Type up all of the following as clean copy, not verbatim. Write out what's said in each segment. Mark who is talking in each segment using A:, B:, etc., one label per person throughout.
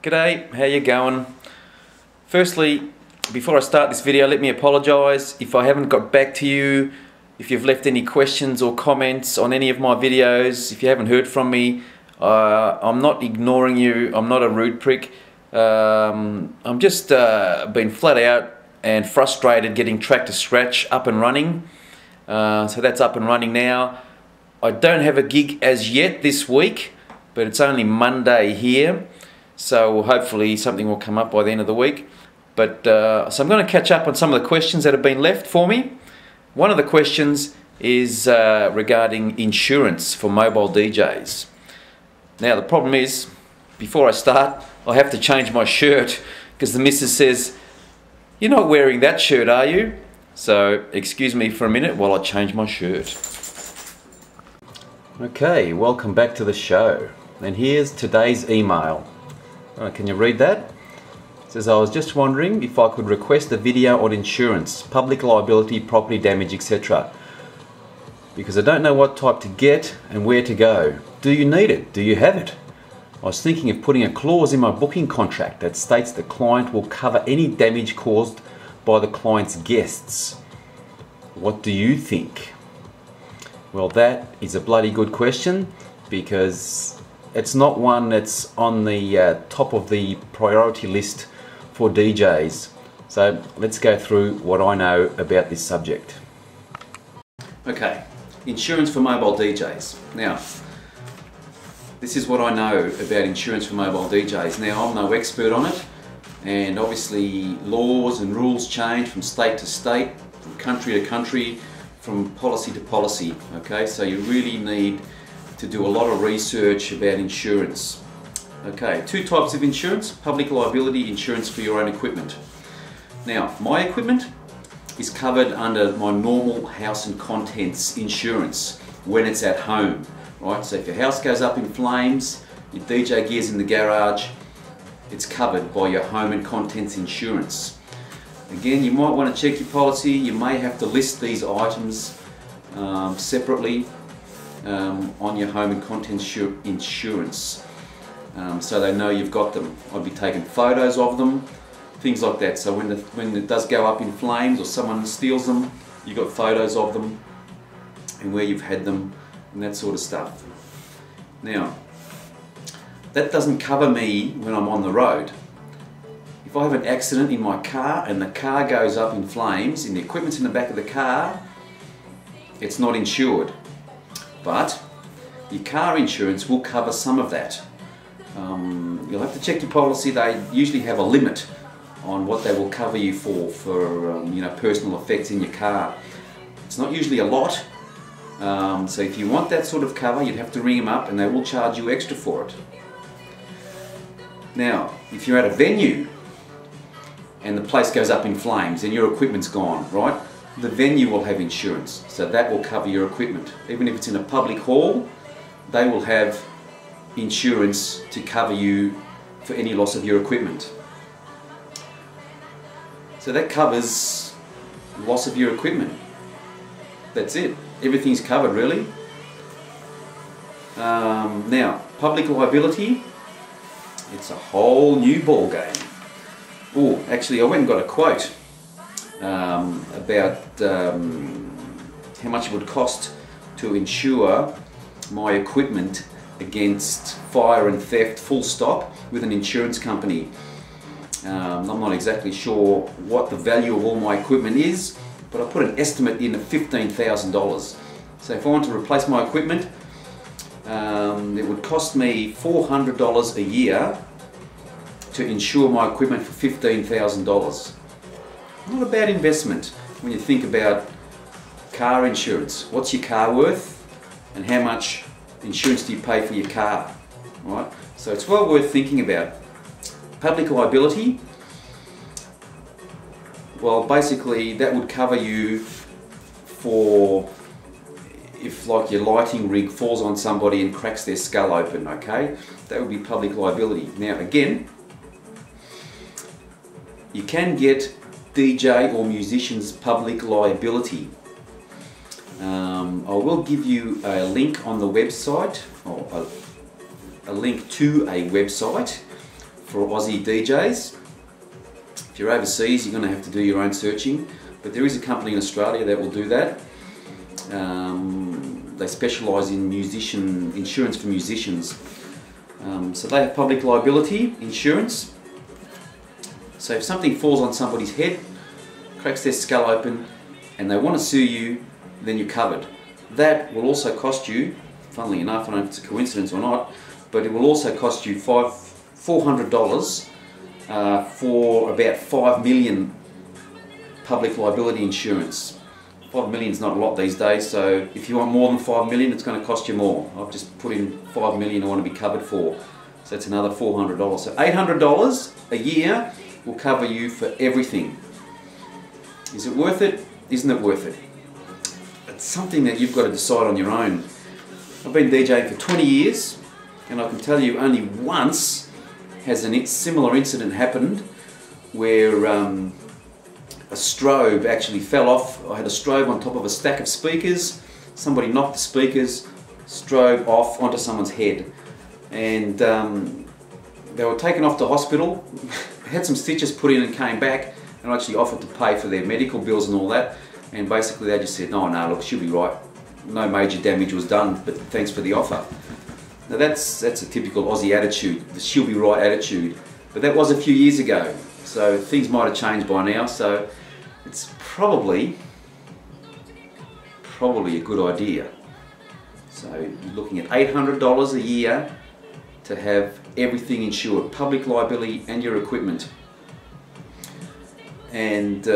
A: G'day, how you going? Firstly, before I start this video, let me apologise if I haven't got back to you, if you've left any questions or comments on any of my videos, if you haven't heard from me. I'm not ignoring you, I'm not a rude prick. I'm just been flat out and frustrated getting Tractor Scratch up and running. So that's up and running now. I don't have a gig as yet this week, but it's only Monday here. So hopefully something will come up by the end of the week. But so I'm going to catch up on some of the questions that have been left for me. One of the questions is regarding insurance for mobile DJs. Now the problem is, before I start, I have to change my shirt because the missus says, "You're not wearing that shirt, are you?" So excuse me for a minute while I change my shirt. Okay, welcome back to the show. And here's today's email. Can you read that? It says, "I was just wondering if I could request a video on insurance, public liability, property damage, etc. because I don't know what type to get and where to go. Do you need it? Do you have it? I was thinking of putting a clause in my booking contract that states the client will cover any damage caused by the client's guests. What do you think?" Well, that is a bloody good question, because it's not one that's on the top of the priority list for DJs. So let's go through what I know about this subject. Okay, insurance for mobile DJs. Now, this is what I know about insurance for mobile DJs. Now, I'm no expert on it, and obviously laws and rules change from state to state, from country to country, from policy to policy. Okay, so you really need to do a lot of research about insurance. Okay, two types of insurance: public liability insurance for your own equipment. Now, my equipment is covered under my normal house and contents insurance when it's at home, right? So if your house goes up in flames, your DJ gear's in the garage, it's covered by your home and contents insurance. Again, you might want to check your policy. You may have to list these items separately on your home and contents insurance, so they know you've got them. I'd be taking photos of them, things like that, so when it does go up in flames or someone steals them, you've got photos of them and where you've had them and that sort of stuff. Now, that doesn't cover me when I'm on the road. If I have an accident in my car and the car goes up in flames and the equipment's in the back of the car, it's not insured. But your car insurance will cover some of that. You'll have to check your policy. They usually have a limit on what they will cover you for you know, personal effects in your car. It's not usually a lot. So if you want that sort of cover, you'd have to ring them up and they will charge you extra for it. Now, if you're at a venue and the place goes up in flames and your equipment's gone, right? The venue will have insurance, so that will cover your equipment. Even if it's in a public hall, they will have insurance to cover you for any loss of your equipment. So that covers loss of your equipment. That's it. Everything's covered, really. Now, public liability, it's a whole new ball game. Oh, actually, I went and got a quote about how much it would cost to insure my equipment against fire and theft, full stop, with an insurance company. I'm not exactly sure what the value of all my equipment is, but I put an estimate in of $15,000. So if I want to replace my equipment, it would cost me $400 a year to insure my equipment for $15,000. Not a bad investment when you think about car insurance. What's your car worth and how much insurance do you pay for your car? Right? So it's well worth thinking about. Public liability, well, basically that would cover you for if, like, your lighting rig falls on somebody and cracks their skull open, okay? That would be public liability. Now again, you can get DJ or musicians public liability. I will give you a link on the website, or a link to a website for Aussie DJs. If you're overseas, you're going to have to do your own searching, but there is a company in Australia that will do that. They specialise in insurance for musicians. So they have public liability insurance. So if something falls on somebody's head, cracks their skull open, and they want to sue you, then you're covered. That will also cost you, funnily enough, I don't know if it's a coincidence or not, but it will also cost you $400 for about 5 million public liability insurance. 5 million is not a lot these days, so if you want more than 5 million, it's going to cost you more. I've just put in 5 million I want to be covered for, so that's another $400. So $800 a year will cover you for everything. Is it worth it? Isn't it worth it? It's something that you've got to decide on your own. I've been DJing for 20 years, and I can tell you only once has a similar incident happened where a strobe actually fell off. I had a strobe on top of a stack of speakers. Somebody knocked the speakers, strobe off onto someone's head, and they were taken off to hospital, had some stitches put in and came back, and I actually offered to pay for their medical bills and all that, and basically they just said, no, look, she'll be right. No major damage was done, but thanks for the offer. Now that's a typical Aussie attitude, the she'll be right attitude. But that was a few years ago, so things might have changed by now, so it's probably a good idea. So you're looking at $800 a year to have everything insured, public liability and your equipment. And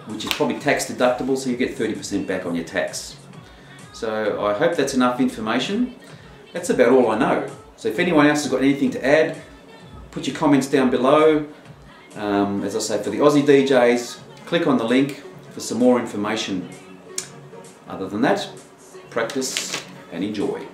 A: which is probably tax deductible, so you get 30% back on your tax. So I hope that's enough information. That's about all I know. So if anyone else has got anything to add, put your comments down below. As I say, for the Aussie DJs, click on the link for some more information. Other than that, practice and enjoy.